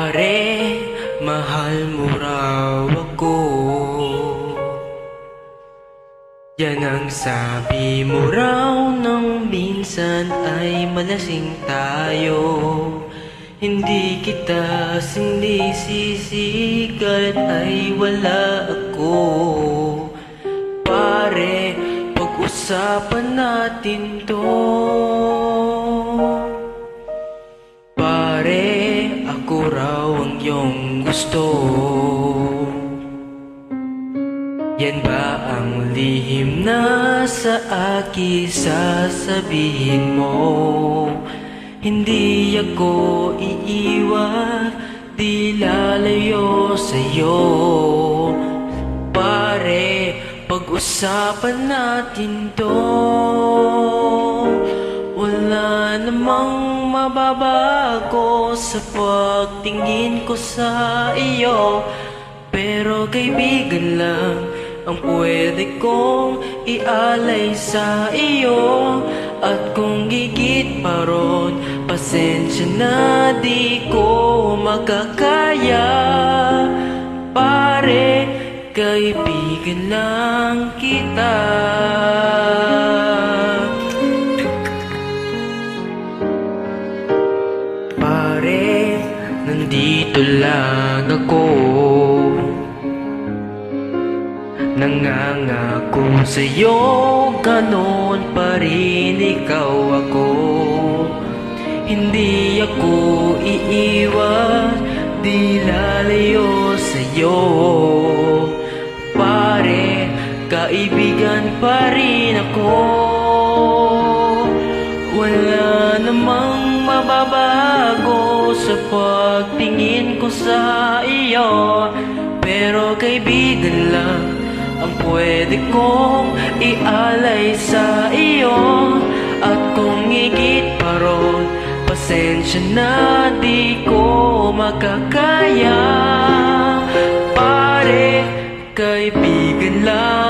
Pare, mahal mo raw ako. Yan ang sabi mo raw nang minsan ay malasing tayo. Hindi kita sinisisi kahit ay wala ako. Pare, pag-usapan natin to. Pare, ako raw ang iyong gusto. Yan ba ang lihim na sa akin sasabihin mo? Hindi ako iiwan, di lalayo sa'yo. Pare, pag-usapan natin to. Wala namang mababago sa pagtingin ko sa iyo. Pero kaibigan lang ang pwede kong ialay sa iyo. At kung higit pa ron, pasensya na di ko makakaya. Pare, kaibigan lang kita. Pare, nandito lang ako. Nangangako sa'yo, ganon pa rin ikaw ako. Hindi ako iiwan, di lalayo sa'yo. Pare, kaibigan pa rin ako. Wala namang mababago sa pagtingin ko sa iyo. Pero kaibigan lang ang pwede kong ialay sa iyo. At kung higit pa ron, pasensya na di ko makakaya. Pare, kaibigan lang